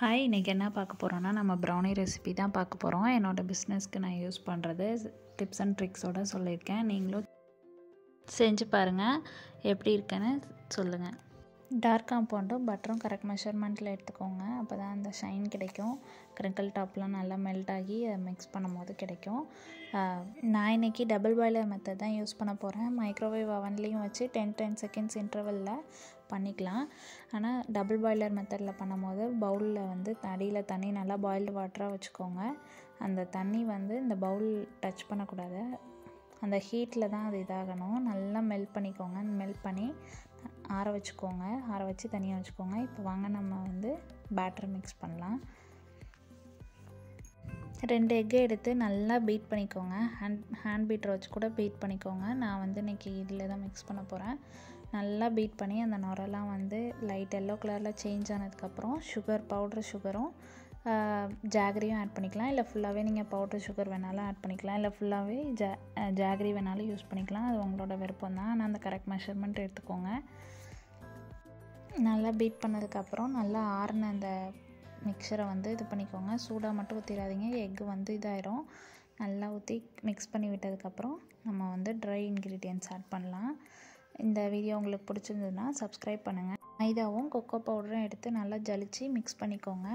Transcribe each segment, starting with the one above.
Hi, இன்றைக்கி என்ன பார்க்க போகிறோன்னா நம்ம ப்ரௌனி ரெசிபி தான் பார்க்க போகிறோம். என்னோடய பிஸ்னஸ்க்கு நான் யூஸ் பண்ணுறது டிப்ஸ் அண்ட் ட்ரிக்ஸோடு சொல்லியிருக்கேன். நீங்களும் செஞ்சு பாருங்கள், எப்படி இருக்குன்னு சொல்லுங்கள். டார்க் காம்பவுண்டும் பட்டரும் கரெக்ட் மெஷர்மெண்ட்டில் எடுத்துக்கோங்க. அப்போ தான் அந்த ஷைன் கிடைக்கும். கிரிங்கிள் டாப்லாம் நல்லா மெல்ட் ஆகி அதை மிக்ஸ் பண்ணும் போது கிடைக்கும். நான் இன்றைக்கி டபுள் பாய்லர் மெத்தட் தான் யூஸ் பண்ண போகிறேன். மைக்ரோவேவ் அவன்லேயும் வச்சு 10 செகண்ட்ஸ் இன்டர்வலில் பண்ணிக்கலாம். ஆனால் டபுள் பாய்லர் மெத்தடில் பண்ணும் போது பவுலில் வந்து அடியில் தண்ணி நல்லா பாயில்டு வாட்டராக வச்சுக்கோங்க. அந்த தண்ணி வந்து இந்த பவுல் டச் பண்ணக்கூடாது. அந்த ஹீட்டில் தான் அது இதாகணும். நல்லா மெல்ட் பண்ணிக்கோங்க. மெல்ட் பண்ணி ஆற வச்சுக்கோங்க. ஆற வச்சு தனியாக வச்சுக்கோங்க. இப்போ வாங்க நம்ம வந்து பேட்டர் மிக்ஸ் பண்ணலாம். 2 எக்கை எடுத்து நல்லா பீட் பண்ணிக்கோங்க. ஹேண்ட் பீட்டரை வச்சு கூட பீட் பண்ணிக்கோங்க. நான் வந்து இன்றைக்கி இதில் தான் மிக்ஸ் பண்ண போகிறேன். நல்லா பீட் பண்ணி அந்த நுரெல்லாம் வந்து லைட் எல்லோ கலரில் சேஞ்ச் ஆனதுக்கப்புறம் பவுட்ரு சுகரும் ஜாகரியும் ஆட் பண்ணிக்கலாம். இல்லை ஃபுல்லாகவே நீங்கள் பவுட்ரு சுகர் வேணாலும் ஆட் பண்ணிக்கலாம். இல்லை ஃபுல்லாகவே ஜாகரி வேணாலும் யூஸ் பண்ணிக்கலாம். அது உங்களோட விருப்பம் தான். ஆனால் அந்த கரெக்ட் மெஷர்மெண்ட் எடுத்துக்கோங்க. நல்லா பீட் பண்ணதுக்கப்புறம் நல்லா ஆறின அந்த மிக்சரை வந்து இது பண்ணிக்கோங்க. சூடாக மட்டும் ஊற்றிடாதீங்க, எக்கு வந்து இதாயிரும். நல்லா ஊற்றி மிக்ஸ் பண்ணி விட்டதுக்கப்புறம் நம்ம வந்து ட்ரை இன்க்ரீடியன்ட்ஸ் ஆட் பண்ணலாம். இந்த வீடியோ உங்களுக்கு பிடிச்சிருந்ததுன்னா சப்ஸ்கிரைப் பண்ணுங்கள். மைதாவும் கொக்கோ பவுடரும் எடுத்து நல்லா ஜலிச்சு மிக்ஸ் பண்ணிக்கோங்க.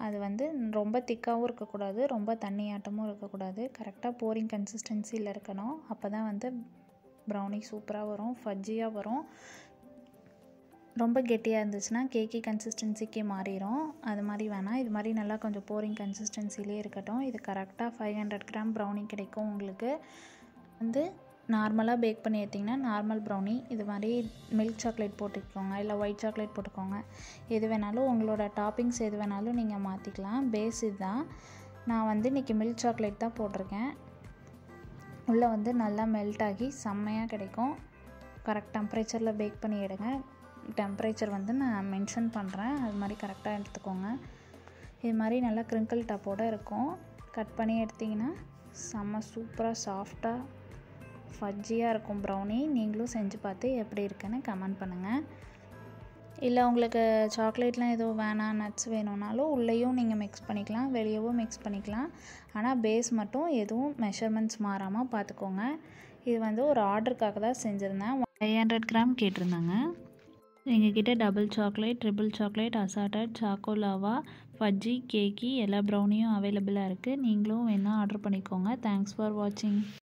அது வந்து ரொம்ப திக்காகவும் இருக்கக்கூடாது, ரொம்ப தண்ணியாட்டமும் இருக்கக்கூடாது. கரெக்டாக போரிங் கன்சிஸ்டன்சியில் இருக்கணும். அப்போ தான் வந்து ப்ரௌனி சூப்பராக வரும், ஃபஜ்ஜியாக வரும். ரொம்ப கெட்டியாக இருந்துச்சுன்னா கேக்கி கன்சிஸ்டன்சிக்கு மாறிடும். அது மாதிரி வேணாம். இது மாதிரி நல்லா கொஞ்சம் போரிங் கன்சிஸ்டன்சிலே இருக்கட்டும். இது கரெக்டாக 500 கிராம் ப்ரௌனி கிடைக்கும். உங்களுக்கு வந்து நார்மலாக பேக் பண்ணி எடுத்திங்கன்னா நார்மல் ப்ரௌனி. இது மாதிரி மில்க் சாக்லேட் போட்டுக்கோங்க, இல்லை ஒயிட் சாக்லேட் போட்டுக்கோங்க. எது வேணாலும் உங்களோட டாப்பிங்ஸ் எது வேணாலும் நீங்கள் மாற்றிக்கலாம். பேஸ் இதுதான். நான் வந்து இன்றைக்கி மில்க் சாக்லேட் தான் போட்டிருக்கேன். உள்ளே வந்து நல்லா மெல்ட் ஆகி செம்மையாக கிடைக்கும். கரெக்ட் டெம்பரேச்சரில் பேக் பண்ணி எடுங்க. டெம்பரேச்சர் வந்து நான் மென்ஷன் பண்ணுறேன், அது மாதிரி கரெக்டாக எடுத்துக்கோங்க. இது மாதிரி நல்லா கிரிங்கிள் டாப்போடு இருக்கும். கட் பண்ணி எடுத்திங்கன்னா செம்ம சூப்பராக சாஃப்டாக ஃபஜ்ஜியாக இருக்கும் ப்ரௌனி. நீங்களும் செஞ்சு பார்த்து எப்படி இருக்குன்னு கமெண்ட் பண்ணுங்கள். இல்லை உங்களுக்கு சாக்லேட்லாம் எதுவும் வேணாம், நட்ஸ் வேணும்னாலும் உள்ளேயும் நீங்கள் மிக்ஸ் பண்ணிக்கலாம், வெளியவும் மிக்ஸ் பண்ணிக்கலாம். ஆனால் பேஸ் மட்டும் எதுவும் மெஷர்மெண்ட்ஸ் மாறாமல் பார்த்துக்கோங்க. இது வந்து ஒரு ஆர்டருக்காக தான் செஞ்சுருந்தேன். 500 கிராம் கேட்டிருந்தாங்க. எங்ககிட்ட double chocolate, triple chocolate, assorted, choco lava, fudgy, cakey எல்லா ப்ரௌனியும் அவைலபிளாக இருக்குது. நீங்களும் வேணால் ஆர்டர் பண்ணிக்கோங்க. தேங்க்ஸ் ஃபார் வாட்சிங்.